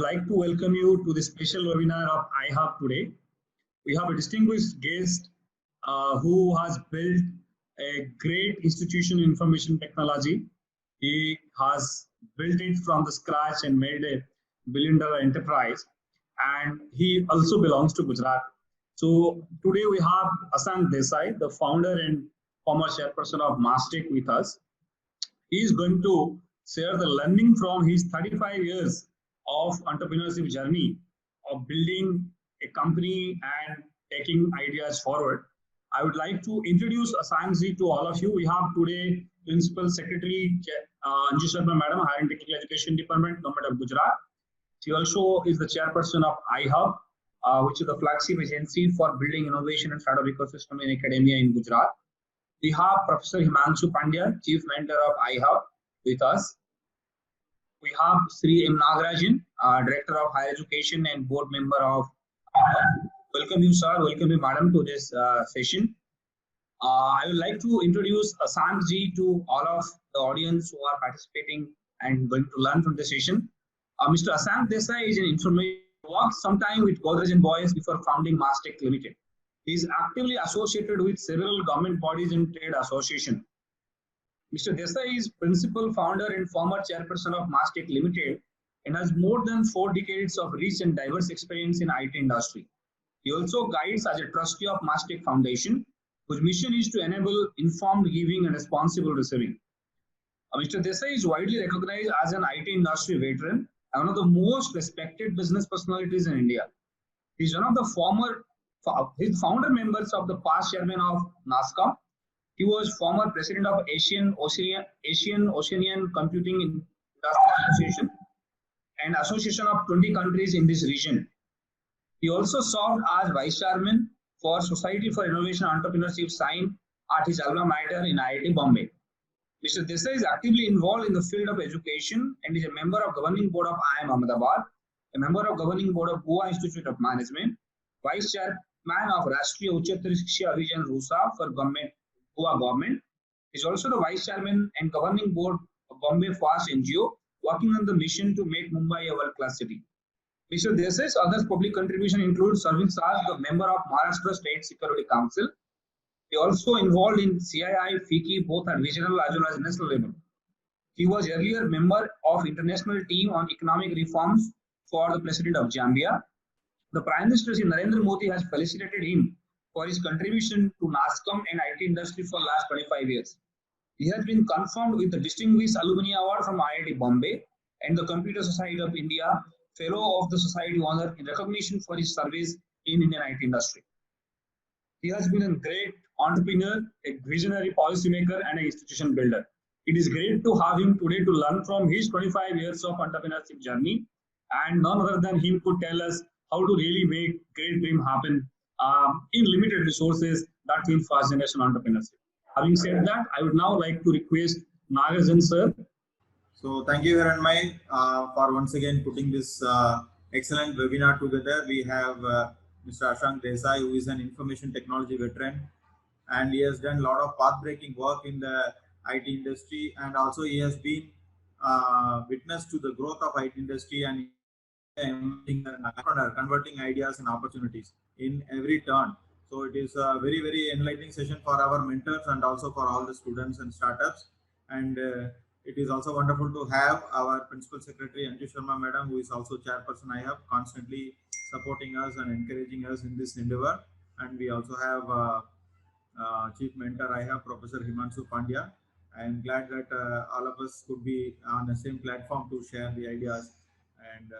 would like to welcome you to the special webinar of iHub today. We have a distinguished guest who has built a great institution in information technology. He has built it from the scratch and made a billion-dollar enterprise. And he also belongs to Gujarat. So today we have Asank Desai, the founder and former chairperson of Mastek with us. He is going to share the learning from his 35 years of entrepreneurship journey of building a company and taking ideas forward. I would like to introduce Asankji to all of you. We have today Principal Secretary Anju Sharma Madam, Higher and Technical Education Department, Government of Gujarat. She also is the chairperson of iHub, which is the flagship agency for building innovation and startup ecosystem in academia in Gujarat. We have Professor Himanshu Pandya, Chief Mentor of iHub with us. We have Sri M. Nagarajan, Director of Higher Education and Board Member of iHub. Welcome you, sir. Welcome you, madam, to this session. I would like to introduce Asankji to all of the audience who are participating and going to learn from the session. Mr. Asank Desai is an information worked sometime with Godrej and Boyce before founding Mastek Limited. He is actively associated with several government bodies and trade associations. Mr. Desai is principal founder and former chairperson of Mastek Limited and has more than 4 decades of rich and diverse experience in IT industry. He also guides as a trustee of Mastek Foundation, whose mission is to enable informed giving and responsible receiving. Mr. Desai is widely recognized as an IT industry veteran and one of the most respected business personalities in India. He is one of the founder members of the past chairman of NASSCOM. He was former president of Asian Oceanian Computing Industry Association and association of 20 countries in this region. He also served as vice chairman for Society for Innovation and Entrepreneurship SINE at his alma mater in IIT Bombay. Mr. Desai is actively involved in the field of education and is a member of governing board of IIM Ahmedabad, a member of governing board of Goa Institute of Management, vice chairman of Rashtriya Uchatar Shiksha Abhiyan RUSA for Goa government. He is also the vice chairman and governing board of Bombay FAST NGO, working on the mission to make Mumbai a world-class city. Mr. Desai's other public contribution includes serving as the member of Maharashtra State Security Council. He also involved in CII, FICCI, both at regional as well as national level. He was earlier member of international team on economic reforms for the president of Zambia. The Prime Minister Narendra Modi has felicitated him for his contribution to NASSCOM and IT industry for the last 25 years. He has been confirmed with the Distinguished Alumni Award from IIT Bombay and the Computer Society of India Fellow of the Society Honor in recognition for his service in Indian IT industry. He has been a great entrepreneur, a visionary policymaker, and an institution builder. It is great to have him today to learn from his 25 years of entrepreneurship journey, and none other than him could tell us how to really make great dream happen in limited resources that means fast generation entrepreneurship. Having said that, I would now like to request Nagarajan sir. So thank you, Hiranmai, for once again putting this excellent webinar together. We have Mr. Asank Desai, who is an information technology veteran, and he has done a lot of path-breaking work in the IT industry, and also he has been witness to the growth of IT industry and converting ideas and opportunities in every turn. So it is a very, very enlightening session for our mentors and also for all the students and startups. And it is also wonderful to have our Principal Secretary Anju Sharma Madam, who is also chairperson iHub, constantly supporting us and encouraging us in this endeavor. And we also have Chief Mentor iHub, Professor Himanshu Pandya. I am glad that all of us could be on the same platform to share the ideas. And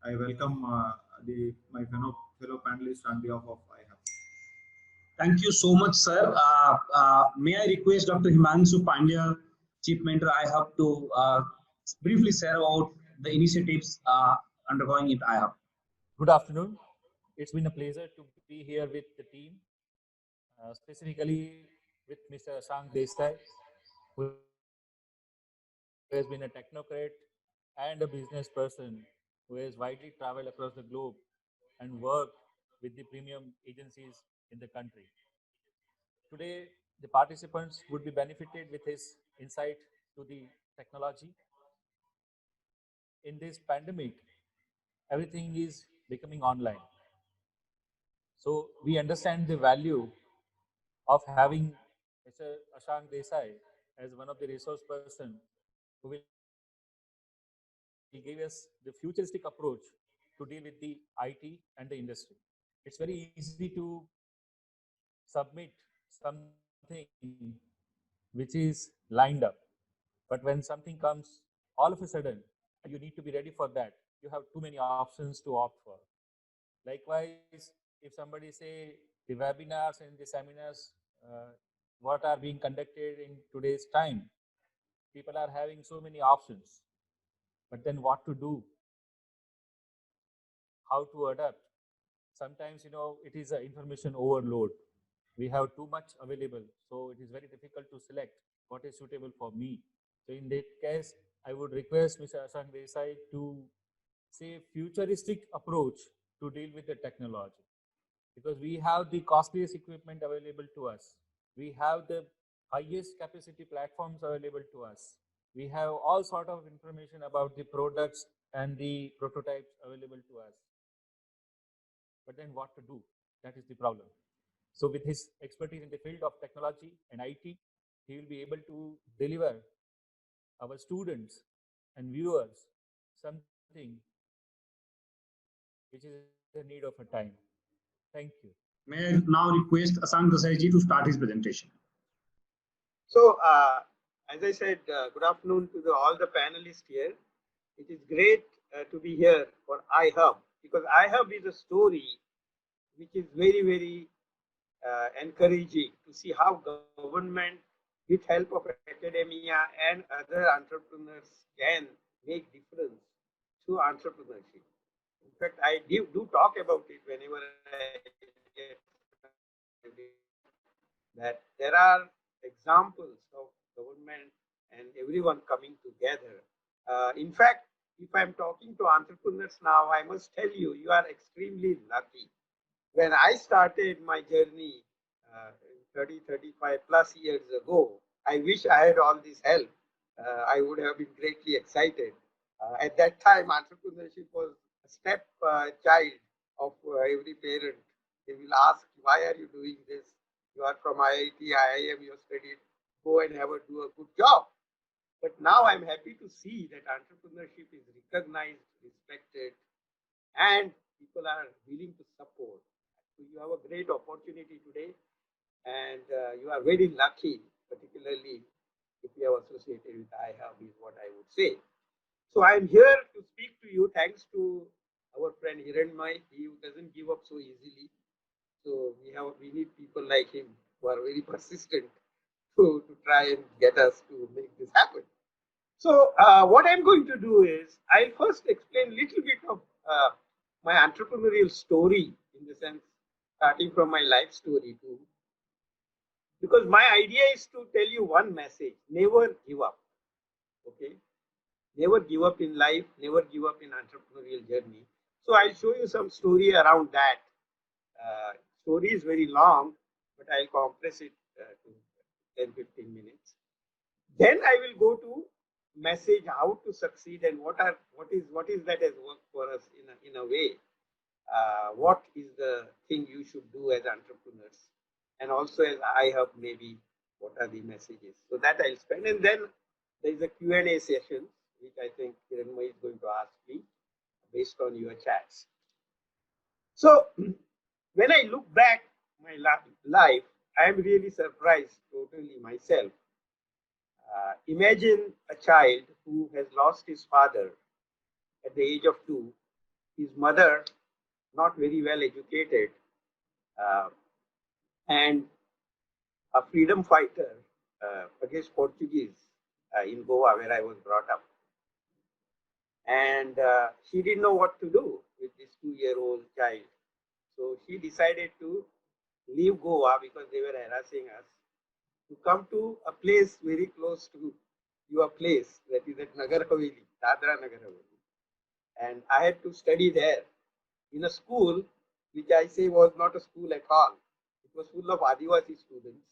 I welcome my fellow panelists on behalf of iHub. Thank you so much, sir. May I request Dr. Himanshu Pandya, Chief Mentor iHub, to briefly share about the initiatives undergoing at iHub. Good afternoon. It's been a pleasure to be here with the team, specifically with Mr. Asank Desai, who has been a technocrat and a business person who has widely traveled across the globe and worked with the premium agencies in the country. Today, the participants would be benefited with his insight to the technology. In this pandemic, everything is becoming online. So we understand the value of having Mr. Ashank Desai as one of the resource person who will give us the futuristic approach to deal with the IT and the industry. It's very easy to submit something which is lined up, but when something comes all of a sudden and you need to be ready for that, you have too many options to opt for. Likewise, if somebody say the webinars and the seminars what are being conducted in today's time, people are having so many options, but then what to do, how to adapt? Sometimes it is a information overload. We have too much available, so it is very difficult to select what is suitable for me. So in that case, I would request Mr. Ashank Desai to say futuristic approach to deal with the technology, because we have the costliest equipment available to us. We have the highest capacity platforms available to us. We have all sort of information about the products and the prototypes available to us. But then what to do? That is the problem. So with his expertise in the field of technology and IT, he will be able to deliver our students and viewers something which is a need of a time. Thank you. May I now request Ashank Desai ji to start his presentation. So, as I said, good afternoon to all the panelists here. It is great to be here for iHub, because iHub is a story which is very, very encouraging to see how government, with help of academia and other entrepreneurs, can make difference to entrepreneurship. In fact, I do talk about it whenever I get that there are examples of government and everyone coming together. In fact, if I'm talking to entrepreneurs now, I must tell you, you are extremely lucky. When I started my journey 30, 35 plus years ago, I wish I had all this help. I would have been greatly excited. At that time, entrepreneurship was a step child of every parent. They will ask, why are you doing this? You are from IIT, IIM, you have studied, go and do a good job. But now I'm happy to see that entrepreneurship is recognized, respected, and people are willing to support. So you have a great opportunity today, and you are very lucky, particularly if you are associated with iHub, is what I would say. So I'm here to speak to you thanks to our friend Hiranmay. He doesn't give up so easily. So we need people like him who are very persistent to try and get us to make this happen. So what I'm going to do is I'll first explain a little bit of my entrepreneurial story, in the sense starting from my life story too, because my idea is to tell you one message: never give up. Okay, never give up in life, never give up in entrepreneurial journey. So I'll show you some story around that. Story is very long, but I'll compress it to 10-15 minutes. Then I will go to message how to succeed and what is that has worked for us in a way. What is the thing you should do as entrepreneurs, and also as iHub, maybe what are the messages. So that I'll spend, and then there is a Q&A session which I think Hiranmay is going to ask me based on your chats. So when I look back my life, I am really surprised totally myself. Imagine a child who has lost his father at the age of 2, his mother not very well educated, uh, and a freedom fighter against Portuguese in Goa, where I was brought up. And she didn't know what to do with this 2-year-old child. So she decided to leave Goa because they were harassing us, to come to a place very close to your place, that is at Nagar Haveli, Dadra Nagar Haveli. And I had to study there in a school which I say was not a school at all. It was full of Adivasi students,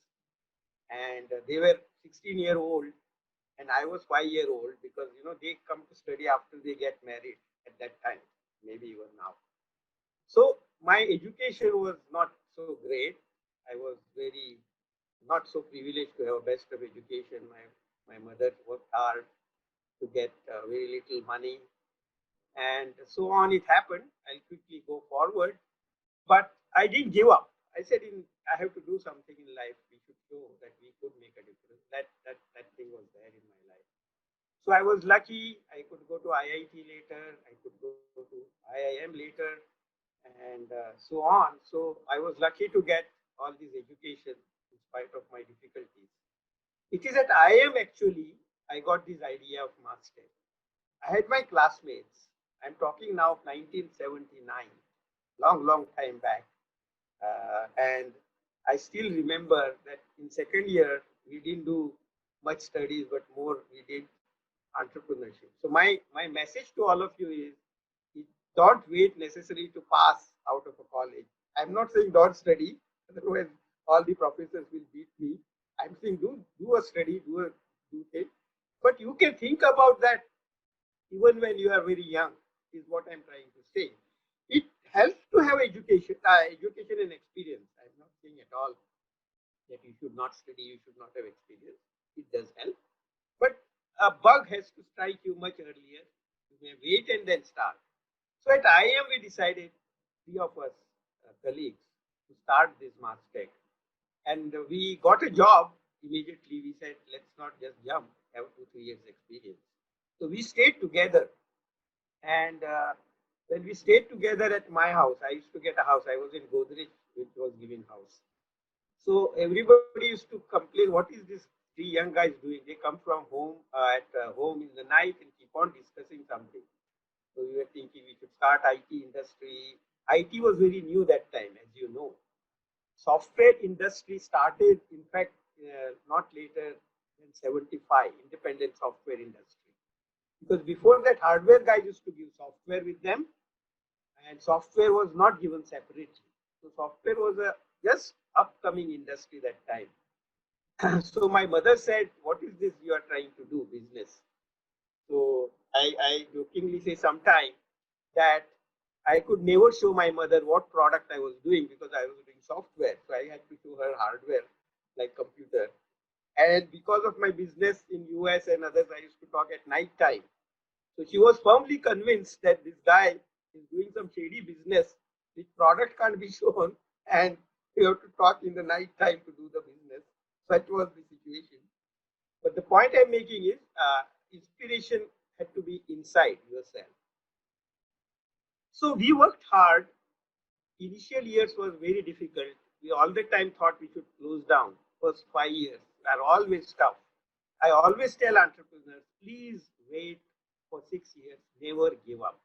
and they were 16-year-old, and I was 5-year-old, because they come to study after they get married at that time. maybe even now. So my education was not so great. I was very not so privileged to have a best of education. My mother worked hard to get very little money, and so on. It happened. I'll quickly go forward, but I didn't give up. I said, I have to do something in life. We should show that we could make a difference. That thing was there in my life. So I was lucky. I could go to IIT later. I could go to IIM later, and so on. So I was lucky to get all this education in spite of my difficulties. It is at IIM actually I got this idea of master. I had my classmates. I'm talking now of 1979, long time back. And I still remember that in second year, we didn't do much studies, but more we did entrepreneurship. So my message to all of you is, don't wait necessarily to pass out of a college. I'm not saying don't study, otherwise all the professors will beat me. I'm saying do a study, do it. But you can think about that even when you are very young, is what I'm trying to say. It helps to have education and experience. I'm not saying at all that you should not study, you should not have experience. It does help. But a bug has to strike you much earlier. You may wait and then start. So at IIM, we decided, three of us colleagues, to start this Mastech. And we got a job immediately. We said, let's not just jump, have 2-3 years experience. So we stayed together. And when we stayed together at my house, I used to get a house. I was in Godrej, which was giving house. So everybody used to complain, what is this three young guys doing? They come from home at home in the night and keep on discussing something. So we were thinking we should start IT industry. IT was very new that time, as you know. Software industry started, in fact, not later than 75, independent software industry. Because before that, hardware guys used to give software with them, and software was not given separately. So software was a just upcoming industry that time. So my mother said, what is this you are trying to do, business? So I jokingly say sometime that I could never show my mother what product I was doing because I was doing software. So I had to show her hardware like computer. And because of my business in US and others, I used to talk at night time. So she was firmly convinced that this guy is doing some shady business. The product can't be shown and you have to talk in the night time to do the business. Such was the situation. But the point I'm making is inspiration had to be inside yourself. So we worked hard. Initial years was very difficult. We all the time thought we should close down. First 5 years are always tough. I always tell entrepreneurs, please wait for 6 years. Never give up.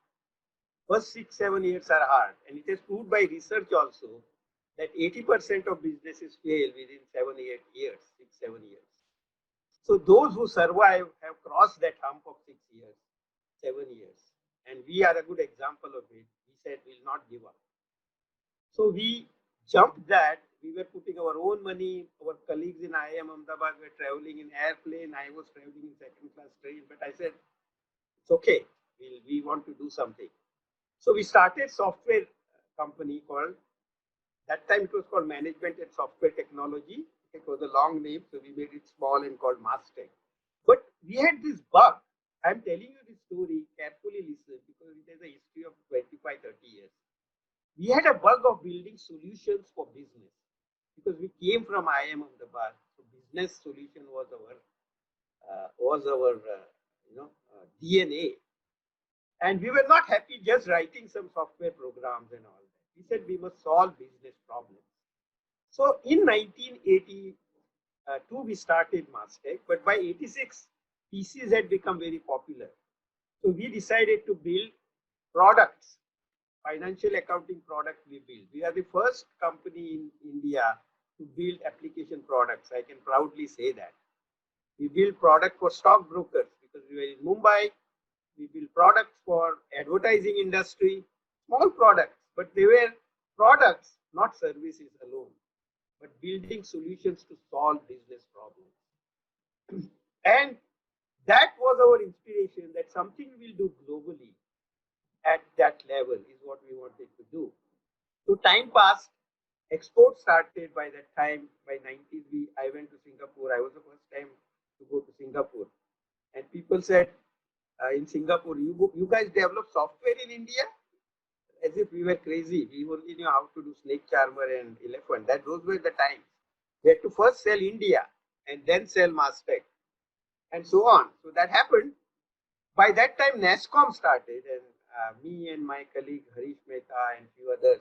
First 6-7 years are hard. And it is proved by research also that 80% of businesses fail within 7-8 years, 6-7 years. So those who survive have crossed that hump of 6 years, 7 years. And we are a good example of it. We said we'll not give up. So we jumped that. We were putting our own money. Our colleagues in IIM Ahmedabad were traveling in airplane. I was traveling in second class train. But I said, it's okay. We want to do something. So we started software company called, that time it was called Management and Software Technology. It was a long name, so we made it small and called Mastech. But we had this bug. I'm telling you this story, carefully listen, because it has a history of 25-30 years. We had a bug of building solutions for business because we came from IIM Ahmedabad. So business solution was our DNA. And we were not happy just writing some software programs and all that. We said we must solve business problems. So in 1982, we started Mastech, but by 86, PCs had become very popular. So we decided to build products, financial accounting product we built. We are the first company in India to build application products. I can proudly say that. We build product for stockbrokers because we were in Mumbai. We build products for advertising industry, small products, but they were products, not services alone, but building solutions to solve business problems. And that was our inspiration, that something we'll do globally. at that level is what we wanted to do. So time passed, export started by that time. By 90s, I went to Singapore. I was the first time to go to Singapore. And people said, in Singapore, you guys develop software in India? As if we were crazy. We only knew how to do snake charmer and elephant. Those were the times. We had to first sell India and then sell Mastech and so on. So that happened. By that time, NASSCOM started, and me and my colleague Harish Mehta and few others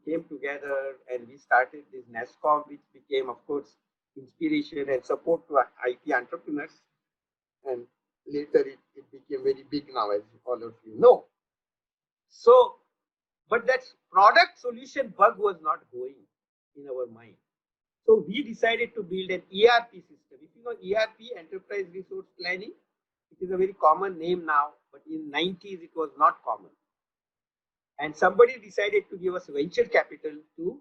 came together, and we started this NASSCOM, which became, of course, inspiration and support to IT entrepreneurs. And later it became very big now, as all of you know. So, but that product solution bug was not going in our mind. So we decided to build an ERP system. If you know ERP, Enterprise Resource Planning, it is a very common name now, but in 90s it was not common. And somebody decided to give us venture capital to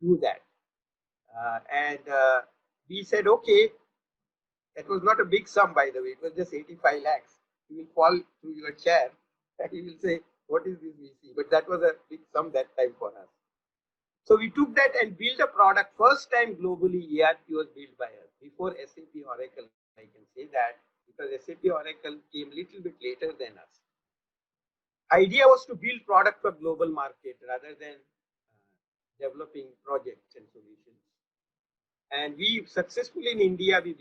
do that. We said, okay, that was not a big sum, by the way. It was just 85 lakhs. You will fall through your chair and you will say, what is this VC? But that was a big sum that time for us. So we took that and built a product. First time globally, ERP was built by us. Before SAP Oracle, I can say that, because SAP Oracle came a little bit later than us. Idea was to build product for global market rather than developing projects and solutions. And we successfully in India, we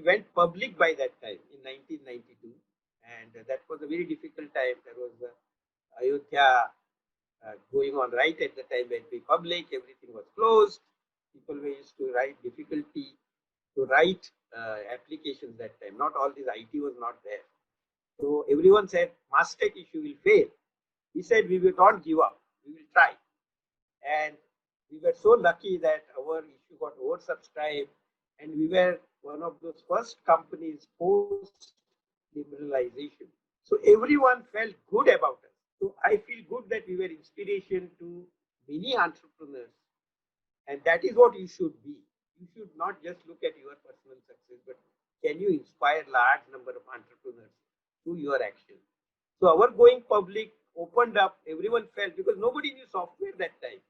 went public by that time in 1992. And that was a very difficult time. There was Ayodhya going on right at the time when we public, everything was closed. People were used to write difficulty to write applications that time. Not all this IT was not there. So everyone said, Mastech issue will fail. We said, we will not give up. We will try. And we were so lucky that our issue got oversubscribed. And we were one of those first companies post-liberalization. So everyone felt good about us. So I feel good that we were inspiration to many entrepreneurs. And that is what you should be. You should not just look at your personal success, but can you inspire large number of entrepreneurs through your action? So our going public opened up, everyone felt, because nobody knew software that time.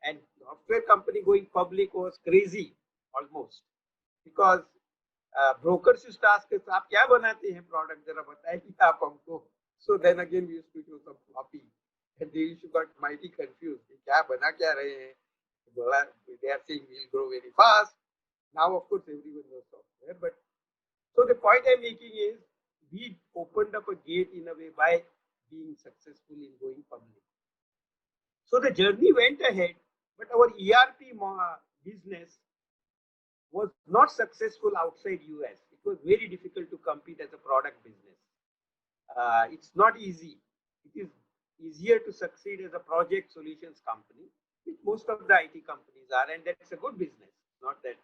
And software company going public was crazy almost. Because brokers used to ask us, "Aap kya banate hain product? Zara bataiye aap humko." So then again, we used to do some copy, and they used to got mighty confused. Kya bana kya rahe hain? They are saying we'll grow very fast. Now, of course, everyone knows software. But so the point I'm making is, we opened up a gate in a way by being successful in going public. So the journey went ahead, but our ERP business was not successful outside US. It was very difficult to compete as a product business. It's not easy. It is easier to succeed as a project solutions company, which most of the IT companies are, and that's a good business. Not that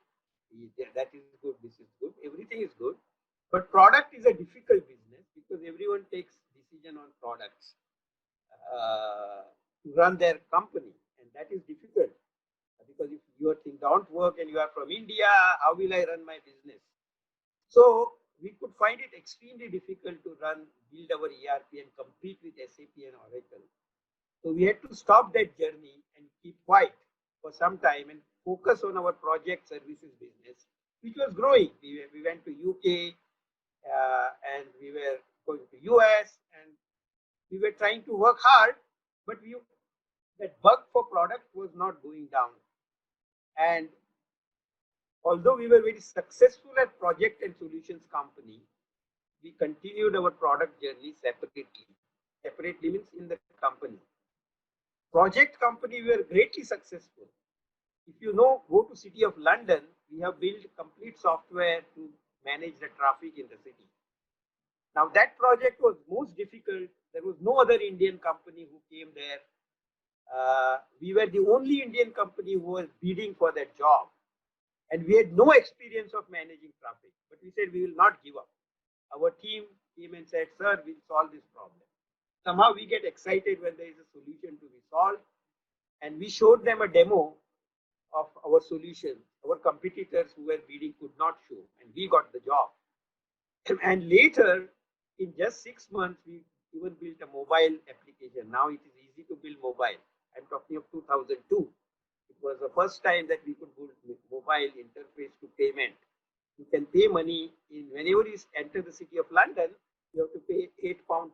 that is good, this is good, everything is good. But product is a difficult business because everyone takes decision on products to run their company, and that is difficult. Because if your thing don't work and you are from India, how will I run my business? So we could find it extremely difficult to build our ERP and compete with SAP and Oracle. So we had to stop that journey and keep quiet for some time and focus on our project services business, which was growing. We went to UK and we were going to US, and we were trying to work hard, but that bug for product was not going down. And although we were very successful at project and solutions company, we continued our product journey separately. Separately means in the company. Project company, we were greatly successful. If you know, go to City of London, we have built complete software to manage the traffic in the city. Now that project was most difficult. There was no other Indian company who came there. We were the only Indian company who was bidding for that job. And we had no experience of managing traffic. But we said we will not give up. Our team came and said, "Sir, we'll solve this problem." Somehow we get excited when there is a solution to be solved. And we showed them a demo of our solution. Our competitors who were bidding could not show. And we got the job. And later, in just 6 months, we even built a mobile application. Now it is easy to build mobile. I'm talking of 2002. It was the first time that we could build mobile interface to payment. You can pay money in whenever you enter the city of London, you have to pay £8, £10,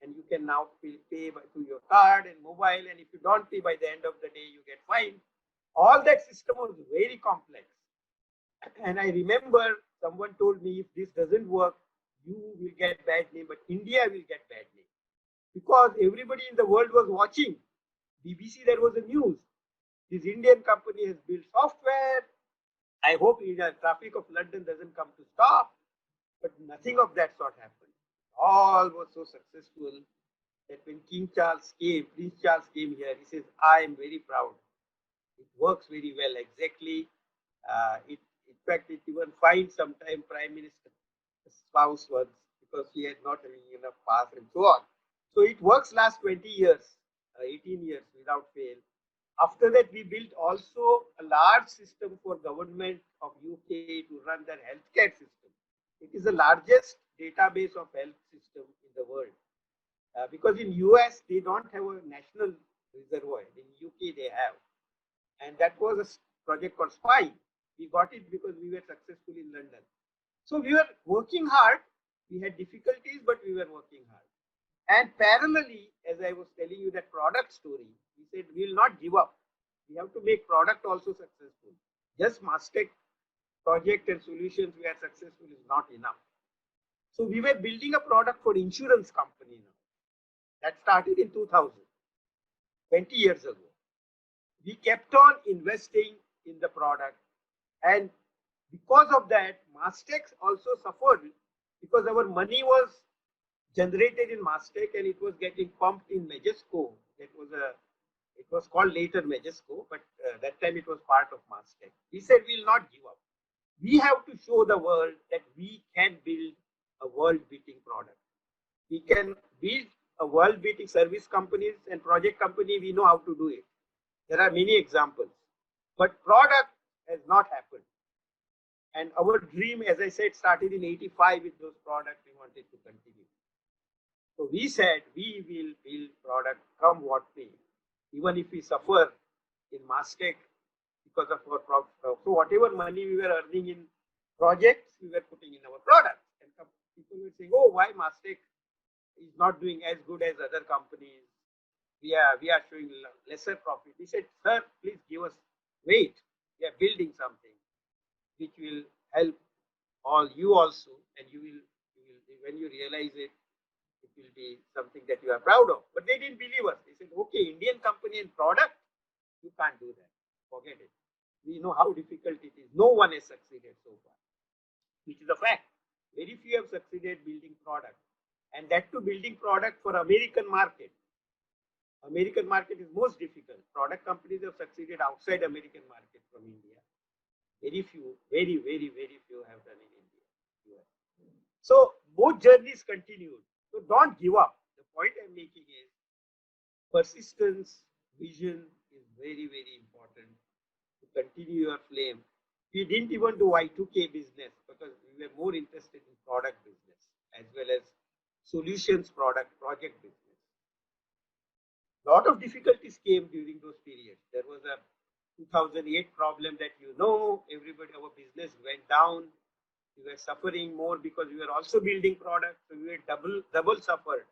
and you can now pay to your card and mobile. And if you don't pay by the end of the day, you get fined. All that system was very complex. And I remember someone told me, if this doesn't work, you will get bad name, but India will get bad name. Because everybody in the world was watching. BBC, there was a news. This Indian company has built software. I hope the traffic of London doesn't come to stop. But nothing of that sort happened. All was so successful that when Prince Charles came here, he says, I am very proud. It works very well, exactly. In fact, it even fined sometime Prime Minister's spouse once because he had not having enough pass and so on. So it works last 20 years, 18 years without fail. After that, we built also a large system for government of UK to run their healthcare system. It is the largest database of health system in the world. Because in US, they don't have a national reservoir. In UK, they have. And that was a project called SPY. We got it because we were successful in London. So we were working hard. We had difficulties, but we were working hard. And parallelly, as I was telling you that product story, we said we will not give up. We have to make product also successful. Just Mastech project and solutions we are successful is not enough. So we were building a product for insurance company now. That started in 2000, 20 years ago. We kept on investing in the product, and because of that, Mastech also suffered because our money was generated in Mastech and it was getting pumped in Majesco. It was called later Majesco, but that time it was part of Mastech. We said we will not give up. We have to show the world that we can build a world-beating product. We can build a world-beating service companies and project company. We know how to do it. There are many examples, but product has not happened. And our dream, as I said, started in 85 with those products. We wanted to continue. So we said we will build product come what may, even if we suffer in Mastech because of our product. So whatever money we were earning in projects, we were putting in our product. And people were saying, oh, why Mastech is not doing as good as other companies? We are showing lesser profit. We said, sir, please give us wait. We are building something which will help all you also, and you will when you realize it, it will be something that you are proud of. But they didn't believe us. They said, okay, Indian company and product, you can't do that. Forget it. We know how difficult it is. No one has succeeded so far, which is a fact. Very few have succeeded building product, and that too building product for American market. American market is most difficult. Product companies have succeeded outside American market from India. Very few, very, very, very few have done in India. So both journeys continued. So don't give up. The point I'm making is persistence, vision is very, very important to continue your flame. We didn't even do Y2K business because we were more interested in product business as well as solutions project business. A lot of difficulties came during those periods. There was a 2008 problem that our business went down. We were suffering more because we were also building products, so we were double suffered.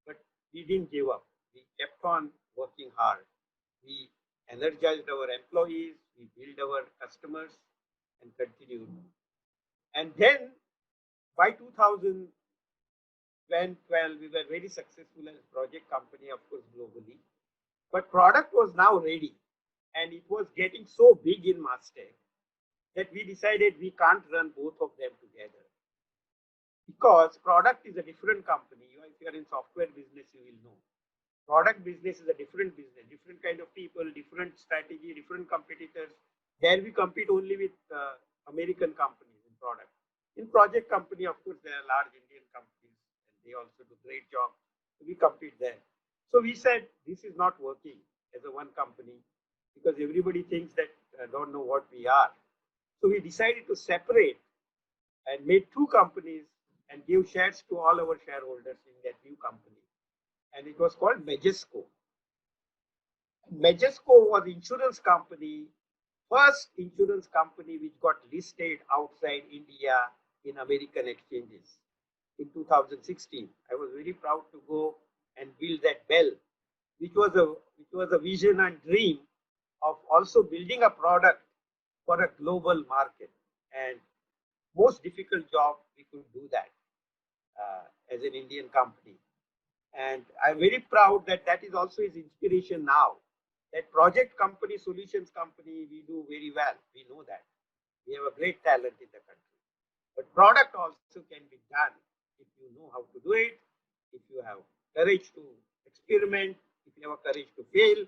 But we didn't give up. We kept on working hard. We energized our employees, we built our customers and continued. And then by 2012, we were very successful as a project company, of course, globally. But product was now ready, and it was getting so big in Mastech that we decided we can't run both of them together. Because product is a different company. If you are in software business, you will know. Product business is a different business, different kind of people, different strategy, different competitors. There we compete only with American companies in product. In project company, of course, there are large Indian companies, and they also do great job. So we compete there. So we said, this is not working as a one company because everybody thinks that don't know what we are. So we decided to separate and made two companies and gave shares to all our shareholders in that new company. And it was called Majesco. Majesco was insurance company, first insurance company which got listed outside India in American exchanges in 2016. I was very proud to go and build that bell, which was a vision and dream of also building a product for a global market. And most difficult job we could do that as an Indian company. And I'm very proud that that is also his inspiration now. That project company, solutions company, we do very well. We know that. We have a great talent in the country. But product also can be done if you know how to do it, if you have courage to experiment, if you have a courage to fail.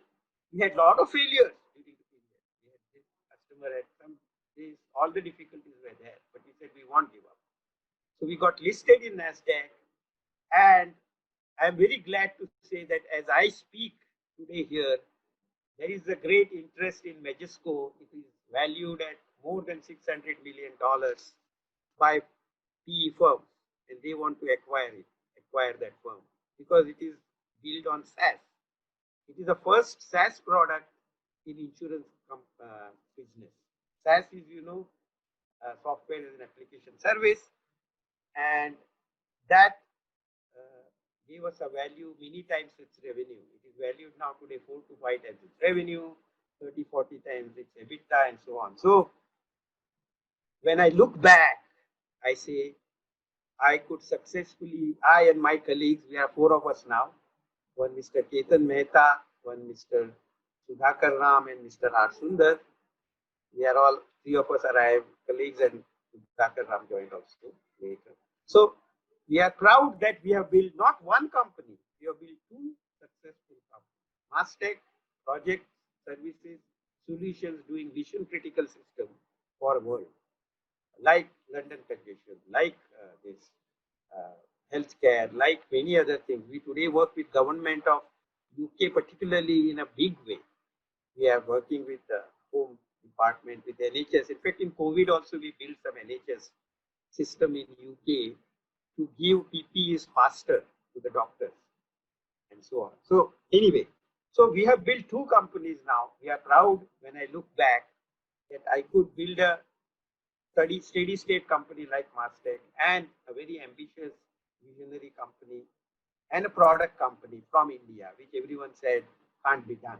We had a lot of failures during the period. We had this customer at some days, all the difficulties were there, but we said we won't give up. So we got listed in NASDAQ, and I'm very glad to say that as I speak today here, there is a great interest in Majesco. It is valued at more than $600 million by PE firms, and they want to acquire that firm because it is built on SaaS. It is the first SaaS product in insurance business. SaaS is, software as an application service, and that gave us a value many times its revenue. It is valued now today 4 to 5 times its revenue, 30, 40 times its EBITDA, and so on. So when I look back, I say I could successfully, I and my colleagues, we are 4 of us now, one Mr. Ketan Mehta, one Mr. Sudhakar Ram, and Mr. R. Sundar. We are all 3 of us are colleagues, and Sudhakar Ram joined also later. So we are proud that we have built not one company, we have built 2 successful companies. Mastech, projects, services, solutions doing mission critical system for world, like London Congestion, like this healthcare, like many other things. We today work with government of UK, particularly in a big way. We are working with the Home Department, with NHS. In fact, in COVID also we built some NHS system in UK to give PPEs faster to the doctors and so on. So anyway, so we have built 2 companies now. We are proud when I look back that I could build a steady state company like Mastech and a very ambitious visionary company and a product company from India, which everyone said can't be done.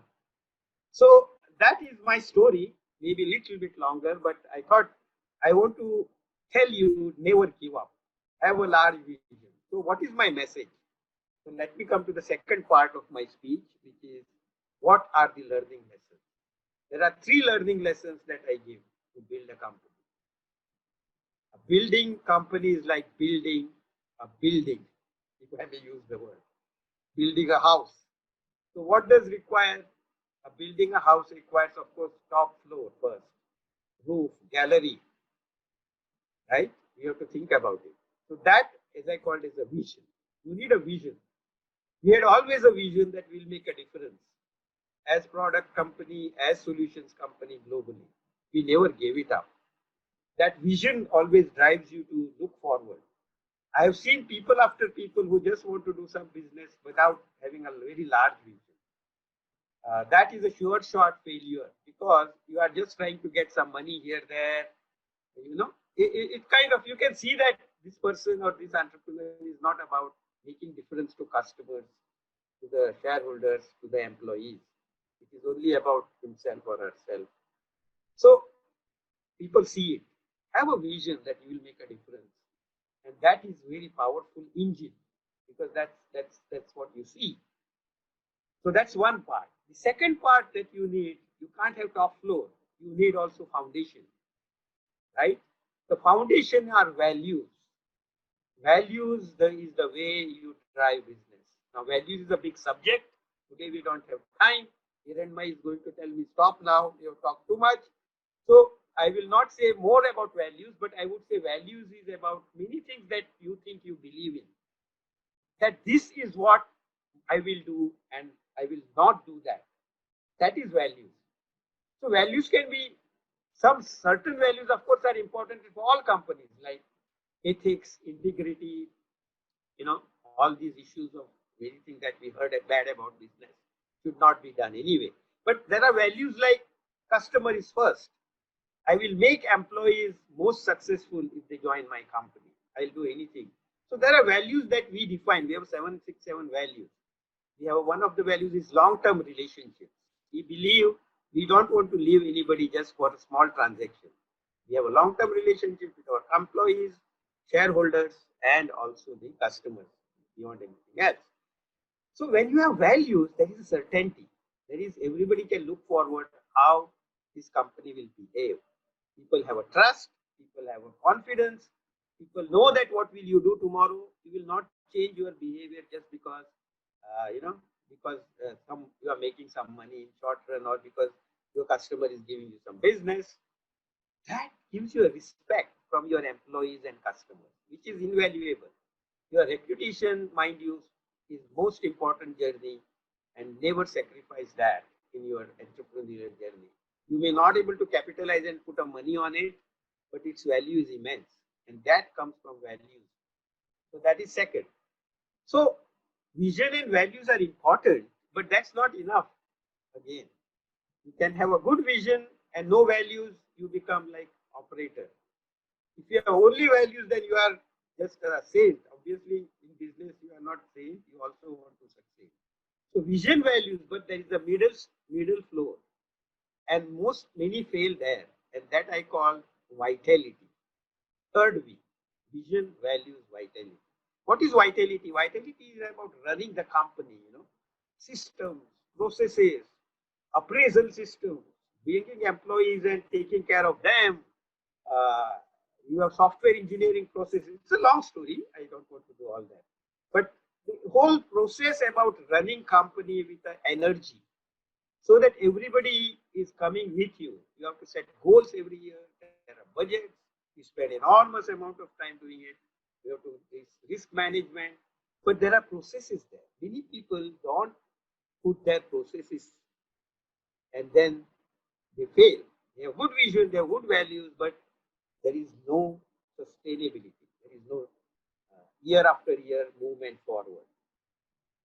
So that is my story, maybe a little bit longer, but I thought I want to tell you, never give up. Have a large vision. So what is my message? So let me come to the second part of my speech, which is what are the learning lessons? There are 3 learning lessons that I give to build a company. A building company is like building a building, if I may use the word. Building a house. So what does require? Building a house requires, of course, top floor first, roof, gallery, right? You have to think about it. So that, as I called, is a vision. You need a vision. We had always a vision that will make a difference as product company, as solutions company globally. We never gave it up. That vision always drives you to look forward. I have seen people after people who just want to do some business without having a very large vision. That is a sure shot failure because you are just trying to get some money here, there. It kind of, you can see that this person or this entrepreneur is not about making difference to customers, to the shareholders, to the employees. It is only about himself or herself. So people see it. Have a vision that you will make a difference. And that is very powerful engine because that's what you see. So that's one part. The second part that you need, you can't have top floor. You need also foundation, right? The foundation are values. Values is the way you drive business. Now, values is a big subject. Today we don't have time. Hiranmai is going to tell me, stop now, you have talked too much. So I will not say more about values, but I would say values is about many things that you think you believe in. That this is what I will do and I will not do that. That is values. So values can be, some certain values of course are important for all companies, like ethics, integrity, all these issues of anything that we heard bad about business should not be done anyway. But there are values like customer is first. I will make employees most successful if they join my company. I'll do anything. So there are values that we define. We have 767 values. We have one of the values is long-term relationships. We believe we don't want to leave anybody just for a small transaction. We have a long-term relationship with our employees, shareholders, and also the customers beyond anything else. So when you have values, there is a certainty. There is everybody can look forward how this company will behave. People have a trust. People have a confidence. People know that what will you do tomorrow. You will not change your behavior just because you are making some money in short run or because your customer is giving you some business. That gives you a respect from your employees and customers, which is invaluable. Your reputation, mind you, is most important journey, and never sacrifice that in your entrepreneurial journey. You may not able to capitalize and put a money on it, but its value is immense, and that comes from values. So that is second. So vision and values are important, but that's not enough. Again, you can have a good vision and no values, you become like operator. If you have only values, then you are just a saint. Obviously, in business, you are not saint. You also want to succeed. So vision, values, but there is a middle floor, and many fail there, and that I call vitality. Third V, vision, values, vitality. What is vitality? Vitality is about running the company. Systems, processes, appraisal systems, bringing employees and taking care of them. You have software engineering processes. It's a long story. I don't want to do all that. But the whole process about running company with the energy, so that everybody is coming with you. You have to set goals every year. There are budgets. You spend enormous amount of time doing it. You have to do risk management. But there are processes there. Many people don't put their processes, and then they fail. They have good vision, they have good values, but there is no sustainability. There is no year after year movement forward.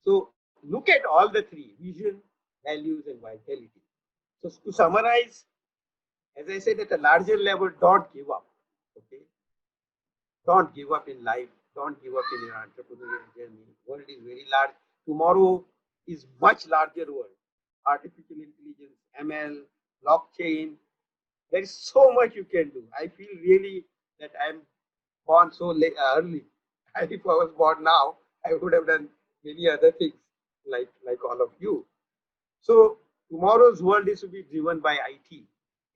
So look at all the three: vision, values, and vitality. So to summarize, as I said, at a larger level, don't give up. Okay, don't give up in life. Don't give up in your entrepreneurial journey. World is very large. Tomorrow is much larger world. Artificial intelligence, ML, blockchain. There is so much you can do. I feel really that I'm born so late, early. And if I was born now, I would have done many other things like all of you. So tomorrow's world is to be driven by IT,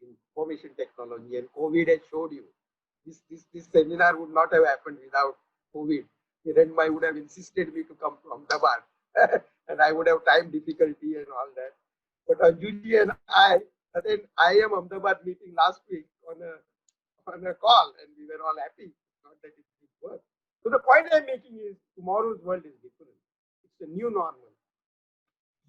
information technology, and COVID has showed you. This seminar would not have happened without COVID. Hiranbhai would have insisted me to come to Ahmedabad, and I would have time difficulty and all that. But Anjuji and then I am Ahmedabad meeting last week on a call, and we were all happy. Not that it didn't work. So the point I'm making is tomorrow's world is different. It's a new normal.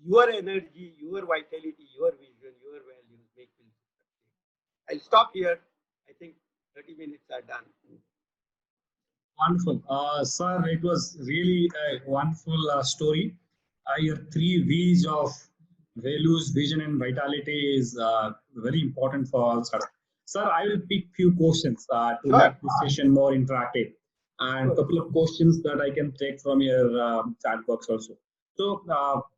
Your energy, your vitality, your vision, your values make you succeed. I'll stop here. I think 30 minutes are done. Wonderful. Sir, it was really a wonderful story. Your three V's of values, vision, and vitality is very important for all, sir. Sir, I will pick few questions to make this session more interactive, and a couple of questions that I can take from your chat box also. So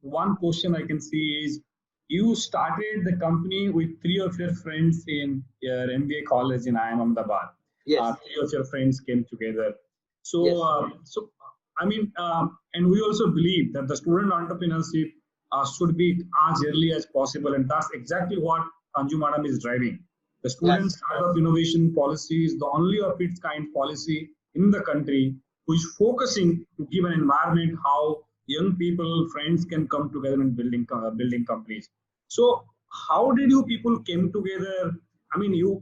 one question I can see is, you started the company with three of your friends in your MBA college in IIM Ahmedabad. Yes. Three of your friends came together. So, Yes. And we also believe that the student entrepreneurship should be as early as possible, and that's exactly what Anju Madam is driving. The student startup innovation policy is the only of its kind policy in the country, which is focusing to give an environment how young people, friends can come together and building companies. So, how did you people came together? I mean, you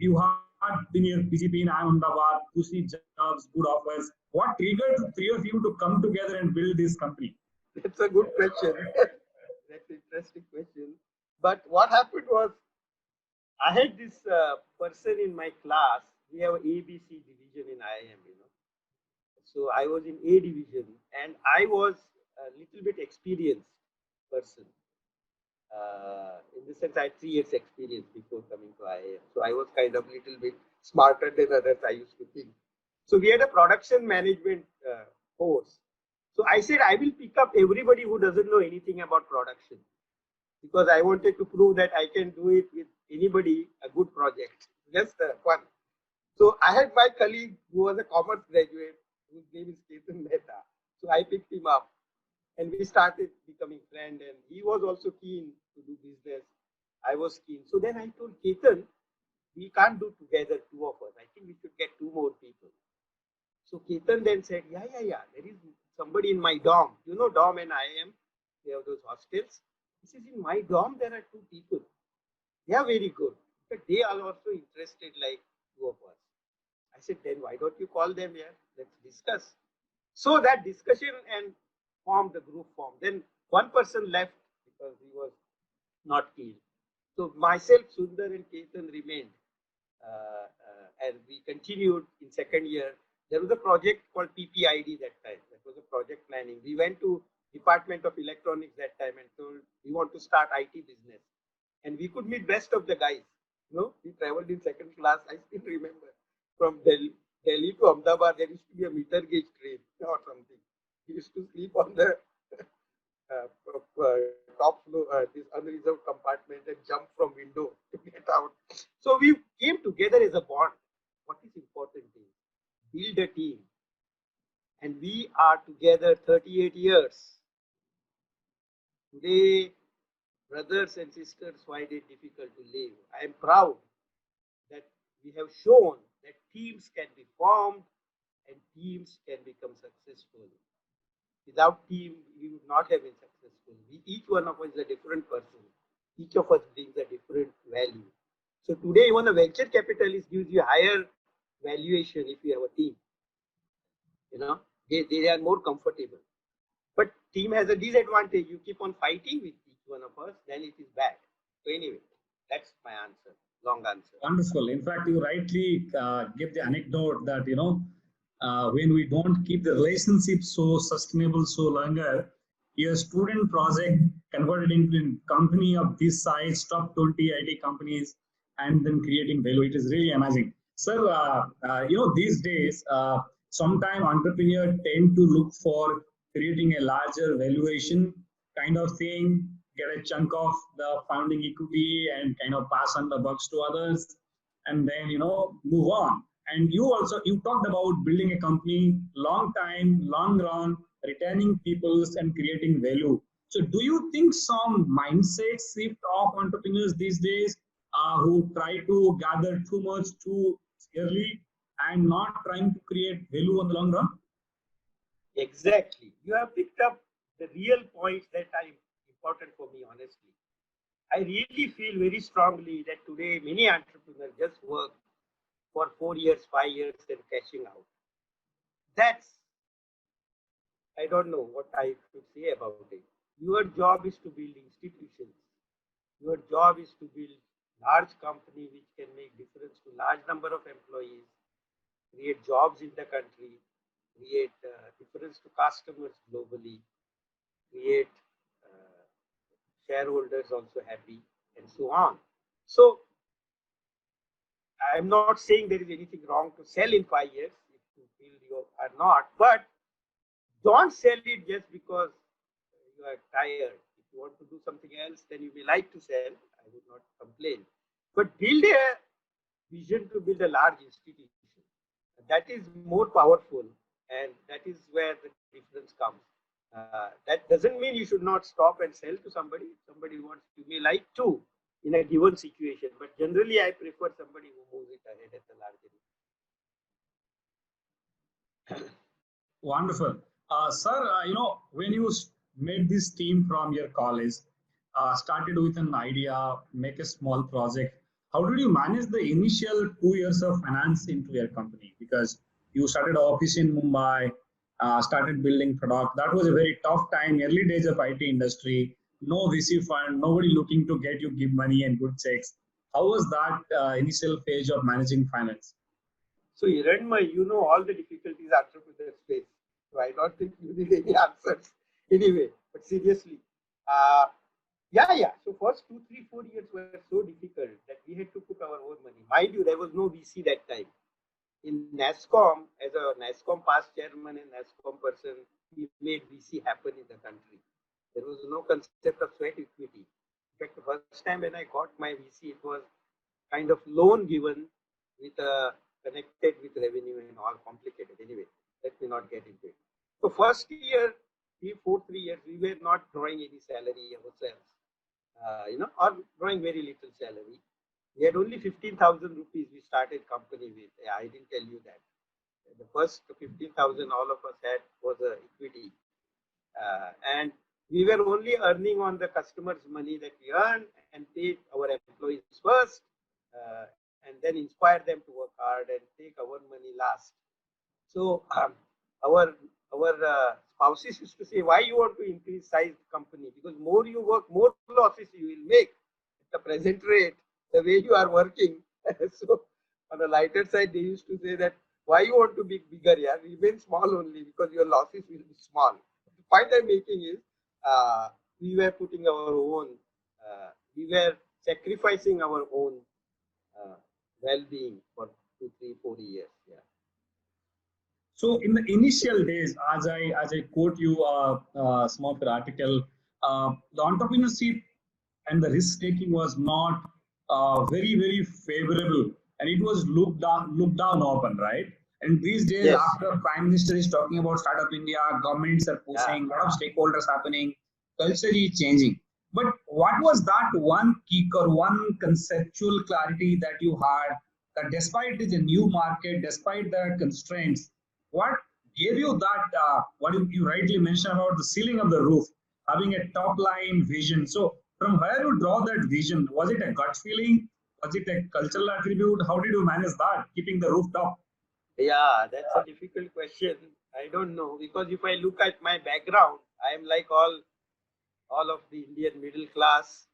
had been your PGP in Ahmedabad to see jobs, good offers. What triggered the three of you to come together and build this company? That's a good question. That's an interesting question. But what happened was, I had this person in my class. We have ABC division in IIM, So I was in A division, and I was a little bit experienced person. In the sense, I had 3 years experience before coming to IIM. So I was kind of little bit smarter than others, I used to think. So we had a production management course. So I said, I will pick up everybody who doesn't know anything about production, because I wanted to prove that I can do it with anybody, a good project, just one. So I had my colleague who was a commerce graduate, whose name is Ketan Mehta. So I picked him up, and we started becoming friends, and he was also keen to do business. I was keen. So then I told Ketan, we can't do together, 2 of us. I think we should get 2 more people. So Ketan then said, yeah, there is somebody in my dorm. You know, dorm and IIM, we have those hostels. He says, in my dorm, there are 2 people. They are very good, but they are also interested like 2 of us. I said, then why don't you call them here? Let's discuss. So that discussion and the group formed. Then one person left because he was not keen. So myself, Sundar and Ketan remained, and we continued in second year. There was a project called PPID that time. That was a project planning. We went to Department of Electronics that time and told we want to start IT business. And we could meet best of the guys. You know, we traveled in second class. I still remember from Delhi to Ahmedabad, there used to be a meter gauge train or something. We used to sleep on the top floor, this unreserved compartment, and jump from window to get out. So we came together as a bond. What is important is build a team. And we are together 38 years. Today, brothers and sisters find it difficult to live. I am proud that we have shown that teams can be formed and teams can become successful. Without team, we would not have been successful. Each one of us is a different person. Each of us brings a different value. So today, even a venture capitalist gives you higher valuation if you have a team. You know, they are more comfortable. But team has a disadvantage. You keep on fighting with each one of us, then it is bad. So anyway, that's my answer. Long answer. Wonderful. In fact, you rightly give the anecdote that, you know, when we don't keep the relationship so sustainable so longer, your student project converted into a company of this size, top 20 IT companies, and then creating value. It is really amazing. Sir, you know, these days, sometimes entrepreneurs tend to look for creating a larger valuation kind of thing, get a chunk of the founding equity and kind of pass on the bucks to others, and then, you know, move on. And you talked about building a company, long time, long run, retaining peoples and creating value. So do you think some mindset shift of entrepreneurs these days who try to gather too much too early and not trying to create value on the long run? Exactly. You have picked up the real points that are important for me, honestly. I really feel very strongly that today many entrepreneurs just work for 4 years, 5 years, and cashing out. That's, I don't know what I should say about it. Your job is to build institutions. Your job is to build large company which can make difference to large number of employees, create jobs in the country, create difference to customers globally, create shareholders also happy, and so on. So I'm not saying there is anything wrong to sell in 5 years if you feel you are not, but don't sell it just because you are tired. If you want to do something else, then you may like to sell. I would not complain. But build a vision to build a large institution. That is more powerful, and that is where the difference comes. That doesn't mean you should not stop and sell to somebody. Somebody wants, you may like to in a given situation, but generally I prefer somebody who moves it ahead at the larger. Wonderful. Sir, you know, when you made this team from your college, started with an idea, make a small project, how did you manage the initial 2 years of finance into your company? Because you started an office in Mumbai, started building product. That was a very tough time, early days of IT industry, no VC fund, nobody looking to get you give money and good checks. How was that initial phase of managing finance? So Hiranmay, you know all the difficulties entrepreneurs face. So I don't think you need any answers anyway. But seriously, uh, yeah. So first 2, 3, 4 years were so difficult that we had to put our own money. Mind you, there was no VC that time. In NASSCOM, as a NASSCOM past chairman and NASSCOM person, he made VC happen in the country. There was no concept of sweat equity. In fact, the first time when I got my VC, it was kind of loan given with connected with revenue and all complicated. Anyway, let me not get into it. So first year, 3 years, we were not drawing any salary ourselves, or drawing very little salary. We had only 15,000 rupees we started company with. Yeah, I didn't tell you that. The first 15,000 all of us had was equity. And we were only earning on the customers' money that we earned and paid our employees first, and then inspire them to work hard and take our money last. So our spouses used to say, why you want to increase size company? Because more you work, more losses you will make at the present rate, the way you are working. So on the lighter side, they used to say that why you want to be bigger, yeah, remain small only because your losses will be small. The point I'm making is we were putting our own, we were sacrificing our own uh, well-being for 2, 3, 4 years. Yeah. So in the initial days, as I quote you some of your article, the entrepreneurship and the risk taking was not very favorable, and it was looked down upon, right? And these days, Yes. after Prime Minister is talking about Startup India, governments are pushing, Yeah. lot of stakeholders happening, culture is changing. But what was that one kick or one conceptual clarity that you had, that despite it is a new market, despite the constraints, what gave you that, what you rightly mentioned about the ceiling of the roof, having a top line vision? So from where you draw that vision, was it a gut feeling, was it a cultural attribute? How did you manage that, keeping the roof top? Yeah, that's a difficult question. I don't know, because if I look at my background, I am like all of the Indian middle class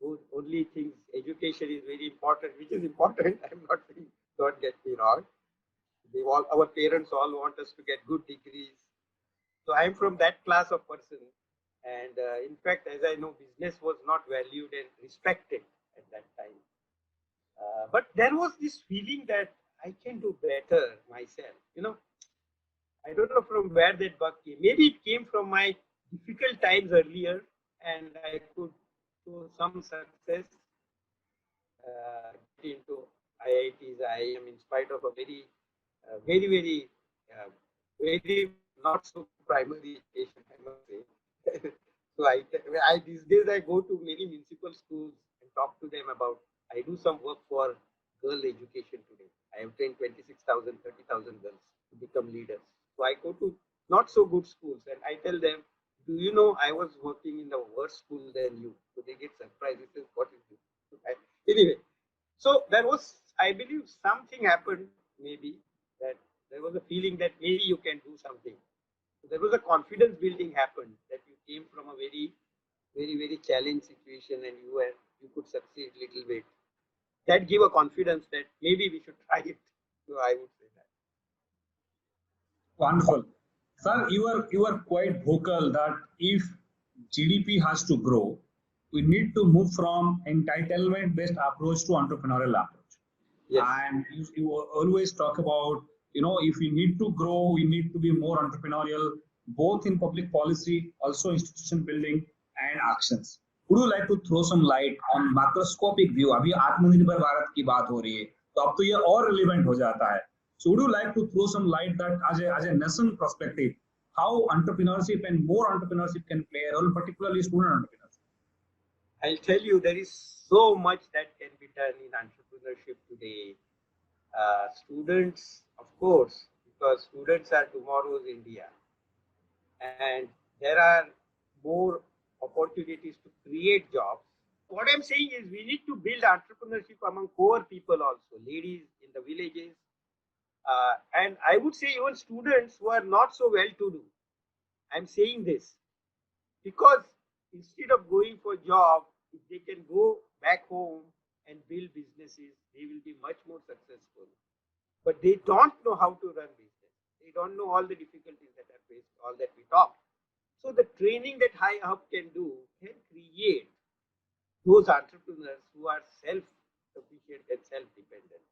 who only thinks education is very important, which is important. I'm not saying, don't get me wrong. Our parents all want us to get good degrees. So I'm from that class of person. And in fact, as I know, business was not valued and respected at that time. But there was this feeling that I can do better myself. I don't know from where that bug came. Maybe it came from my difficult times earlier, and I could show some success, get into IITs, IIM, in spite of a very, uh, very not so primary education, I must say. So these days I go to many municipal schools and talk to them about. I do some work for girl education today. I have trained 26,000, 30,000 girls to become leaders. So I go to not so good schools and I tell them, do you know I was working in the worst school than you? So they get surprised. They say, what is this? Anyway, so there was, I believe, something happened maybe that there was a feeling that maybe you can do something. So there was a confidence building happened that you came from a very challenged situation and you could succeed little bit. That gave a confidence that maybe we should try it. So I would say that. Wonderful. Sir, you are quite vocal that if GDP has to grow, we need to move from entitlement-based approach to entrepreneurial approach. Yes. And you always talk about, if we need to grow, we need to be more entrepreneurial, both in public policy, also institution building and actions. Would you like to throw some light on macroscopic view? अभी आत्मनिर्भर भारत की बात हो रही है, तो अब तो ये और relevant हो जाता है. So would you like to throw some light that as a nation perspective, how entrepreneurship and more entrepreneurship can play a role, particularly student entrepreneurship? I'll tell you, there is so much that can be done in entrepreneurship today. Students, of course, because students are tomorrow's India. And there are more opportunities to create jobs. What I'm saying is we need to build entrepreneurship among poor people also, ladies in the villages. And I would say even students who are not so well-to-do. I'm saying this because instead of going for job, if they can go back home and build businesses, they will be much more successful. but they don't know how to run business. They don't know all the difficulties that are faced, all that we talked. So the training that iHub can do can create those entrepreneurs who are self-sufficient and self-dependent.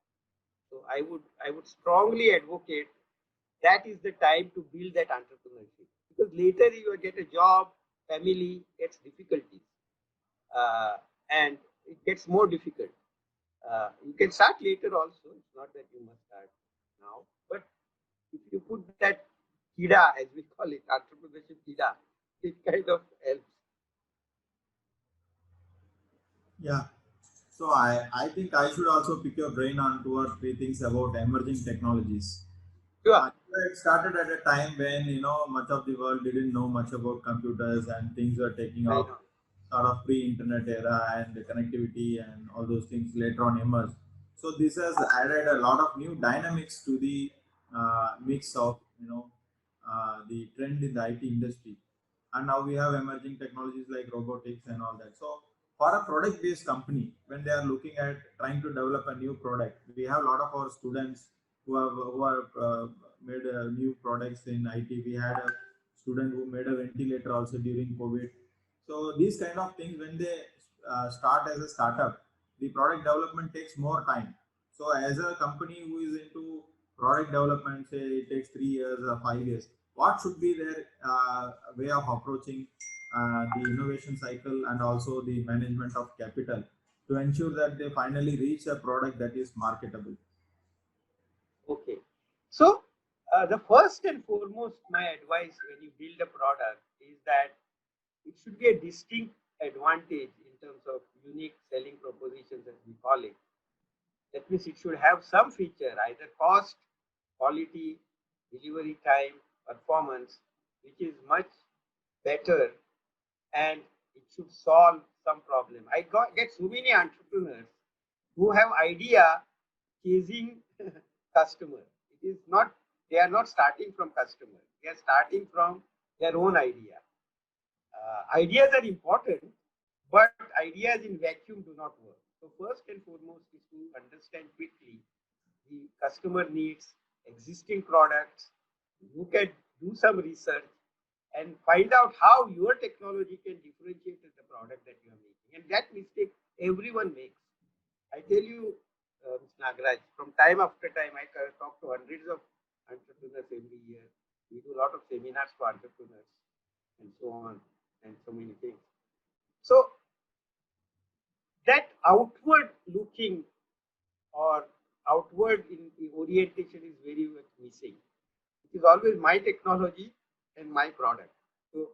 So I would strongly advocate that is the time to build that entrepreneurship, because later you will get a job, family, gets difficulties, and it gets more difficult. You can start later also. It's not that you must start now, but if you put that kida, as we call it, entrepreneurship kida, it kind of helps. Yeah. So I think I should also pick your brain on two or three things about emerging technologies. Sure, It started at a time when much of the world didn't know much about computers and things were taking I off, know. sort of pre-internet era, and the connectivity and all those things later on emerged. So this has added a lot of new dynamics to the mix of the trend in the IT industry, and now we have emerging technologies like robotics and all that. So for a product-based company, when they are looking at trying to develop a new product, we have a lot of our students who have made new products in IT. We had a student who made a ventilator also during COVID. So these kind of things, when they start as a startup, the product development takes more time. So as a company who is into product development, say it takes 3 years or 5 years, what should be their way of approaching the innovation cycle and also the management of capital to ensure that they finally reach a product that is marketable? Okay. So the first and foremost, my advice when you build a product is that it should be a distinct advantage in terms of unique selling propositions, as we call it. That means it should have some feature, either cost, quality, delivery time, performance, which is much better, and it should solve some problem. Get so many entrepreneurs who have idea chasing customer. It is not, they are not starting from customer. They are starting from their own idea. Ideas are important, but ideas in vacuum do not work. So first and foremost is to understand quickly the customer needs, existing products, look at, do some research, and find out how your technology can differentiate the product that you are making. And that mistake everyone makes. I tell you, Mr. Nagaraj, from time after time, I talk to hundreds of entrepreneurs every year. We do a lot of seminars for entrepreneurs and so on, and so many things. So that outward looking or outward in orientation is very much missing. It is always my technology and my product. So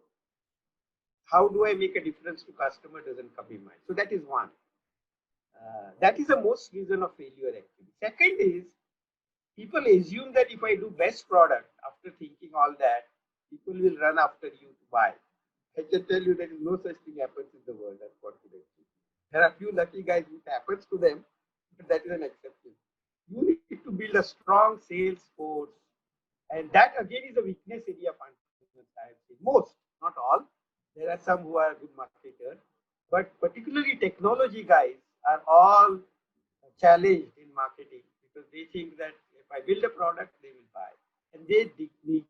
how do I make a difference to customer doesn't come in mind. So that is one. That is the most reason of failure actually. Second is, people assume that if I do best product, after thinking all that, people will run after you to buy. I can tell you there is no such thing happens in the world, unfortunately. There are few lucky guys who happens to them, but that is an exception. You need to build a strong sales force, and that again is a weakness area of entrepreneurs. I have seen most, not all. There are some who are good marketers, but particularly technology guys are all challenged in marketing because they think that if I build a product, they will buy, and they need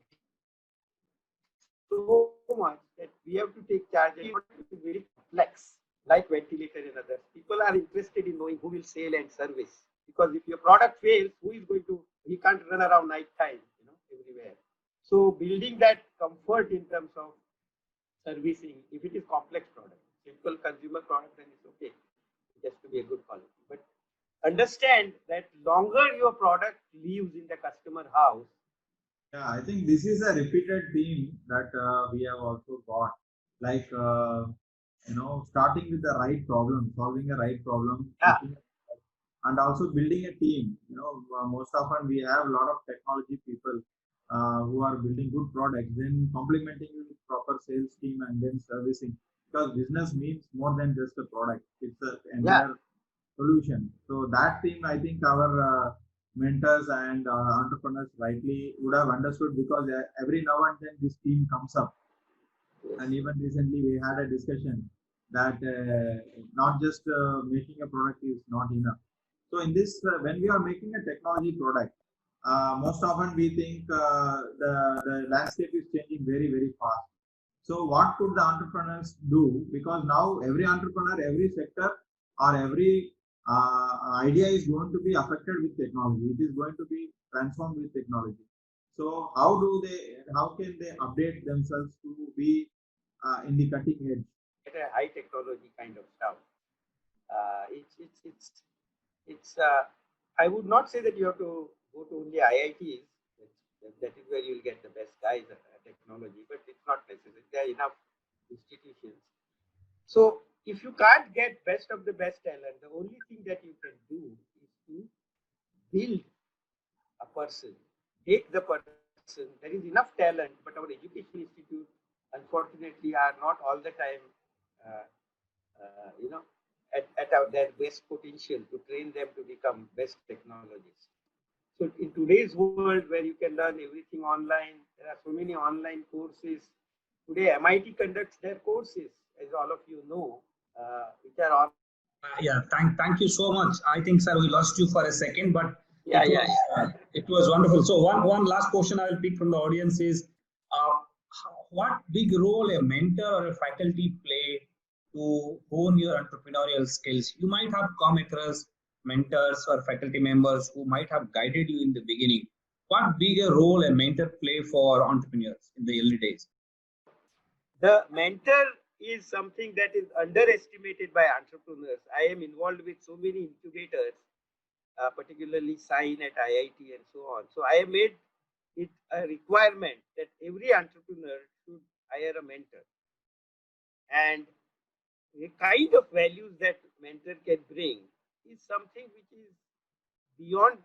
so much that we have to take charge. And it is very complex, like ventilator and others. People are interested in knowing who will sell and service, because if your product fails, who is going to? He can't run around night time, everywhere. So building that comfort in terms of servicing, if it is complex product, simple consumer product, then it's okay. It has to be a good quality. But understand that longer your product lives in the customer house. Yeah, I think this is a repeated theme that we have also got. Like, starting with the right problem, solving a right problem, Yeah, and also building a team. Most often we have a lot of technology people who are building good products, then complementing with proper sales team and then servicing. Because business means more than just a product; it's an yeah, entire solution. So that theme, I think our mentors and entrepreneurs rightly would have understood, because every now and then this theme comes up. And even recently we had a discussion that not just making a product is not enough. So in this, when we are making a technology product, most often we think the landscape is changing very, very fast. So what could the entrepreneurs do? Because now every entrepreneur, every sector or every idea is going to be affected with technology. It is going to be transformed with technology. So how can they update themselves to be in the cutting edge? A high technology kind of stuff. It's I would not say that you have to go to only IITs. That is where you'll get the best guys at technology, but it's not necessary. There are enough institutions. So if you can't get best of the best talent, the only thing that you can do is to build a person, take the person. There is enough talent, but our education institute, unfortunately, are not all the time, uh, at their best potential to train them to become best technologists. So in today's world where you can learn everything online, there are so many online courses. Today, MIT conducts their courses, as all of you know, which are on. Yeah, thank you so much. I think, sir, we lost you for a second, but it was wonderful. So one last question I will pick from the audience is, what big role a mentor or a faculty play to hone your entrepreneurial skills? You might have come across mentors or faculty members who might have guided you in the beginning. What bigger role a mentor play for entrepreneurs in the early days? The mentor is something that is underestimated by entrepreneurs. I am involved with so many incubators, particularly Sign at IIT and so on. So I have made it a requirement that every entrepreneur should hire a mentor. And the kind of values that mentor can bring is something which is beyond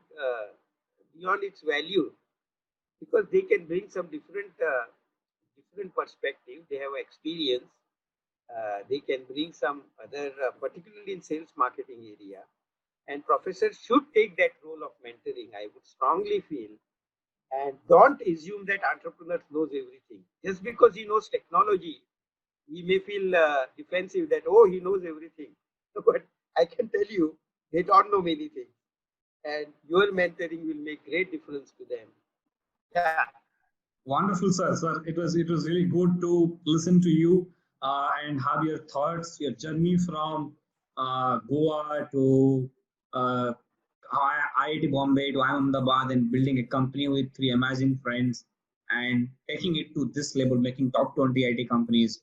beyond its value, because they can bring some different perspective. They have experience. They can bring some other, particularly in sales marketing area. And professors should take that role of mentoring, I would strongly feel. And don't assume that entrepreneur knows everything. Just because he knows technology, he may feel defensive that, oh, he knows everything. But I can tell you, they don't know many things. And your mentoring will make great difference to them. Yeah. Wonderful, sir. Sir, it was really good to listen to you and have your thoughts, your journey from Goa to uh, IIT Bombay to Ahmedabad, and building a company with three amazing friends and taking it to this level, making top 20 IT companies.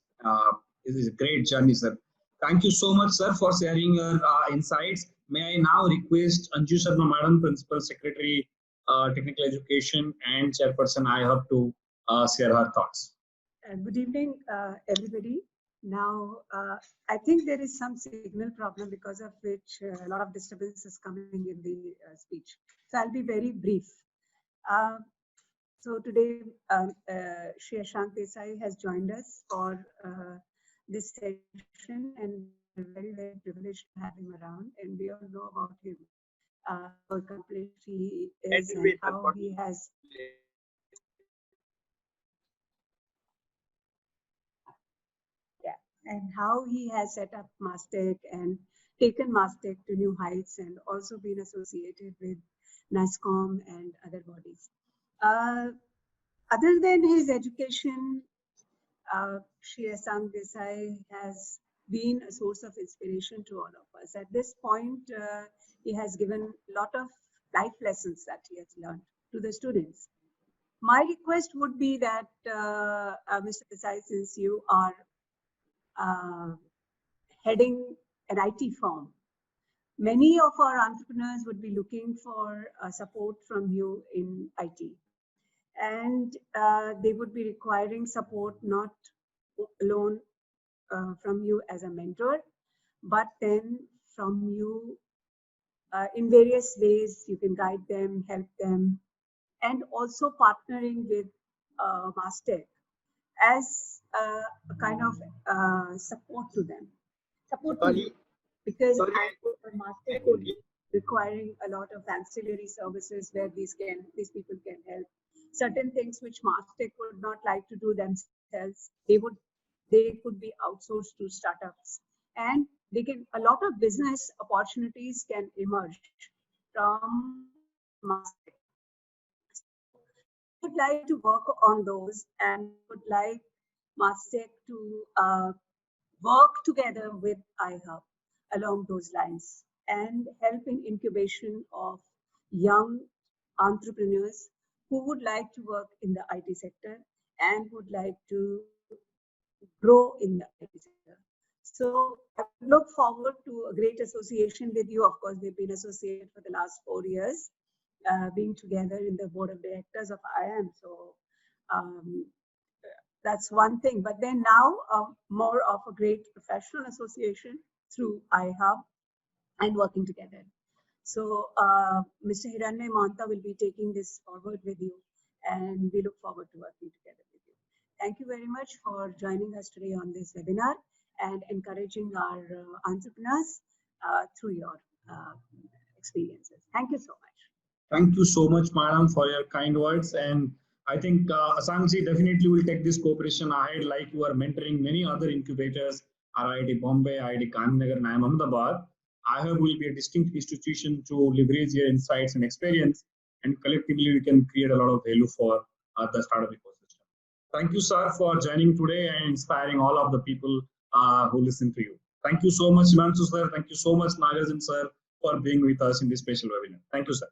Is a great journey, sir. Thank you so much, sir, for sharing your insights. May I now request Anju Sharma, Madam, Principal Secretary, Technical Education, and Chairperson IHub to share her thoughts. Good evening, everybody. Now, I think there is some signal problem because of which a lot of disturbance is coming in the speech. So I'll be very brief. So today, Shri Ashank Desai has joined us for this session, and we're very, very privileged to have him around. And we all know about him, how accomplished he is, and how he has. And how he has set up Mastech and taken Mastech to new heights, and also been associated with NASSCOM and other bodies. Other than his education, Shri Ashank Desai has been a source of inspiration to all of us. At this point, he has given a lot of life lessons that he has learned to the students. My request would be that, Mr. Desai, since you are heading an IT firm, many of our entrepreneurs would be looking for support from you in IT. And they would be requiring support not alone from you as a mentor, but then from you in various ways. You can guide them, help them, and also partnering with Mastech as a kind of support to them. Because Mastech would be requiring a lot of ancillary services where these people can help. Certain things which Mastech would not like to do themselves, they could be outsourced to startups, and a lot of business opportunities can emerge from Mastech. would like to work on those and would like Mastech to work together with iHub along those lines and help in incubation of young entrepreneurs who would like to work in the IT sector and would like to grow in the IT sector. So I look forward to a great association with you. Of course, we've been associated for the last 4 years, being together in the board of directors of IIM. So that's one thing. But then now more of a great professional association through iHub and working together. So Mr. Hiranyay Mahanta will be taking this forward with you, and we look forward to working together with you. Thank you very much for joining us today on this webinar and encouraging our entrepreneurs through your experiences. Thank you so much. Thank you so much, madam, for your kind words. And I think Asangji definitely will take this cooperation ahead, like you are mentoring many other incubators, IIT Bombay, IIT Gandhinagar, and IIM Ahmedabad. iHub will be a distinct institution to leverage your insights and experience, and collectively we can create a lot of value for the startup ecosystem. Thank you, sir, for joining today and inspiring all of the people who listen to you. Thank you so much, Himanshu sir. Thank you so much, Nagarjun sir, for being with us in this special webinar. Thank you, sir.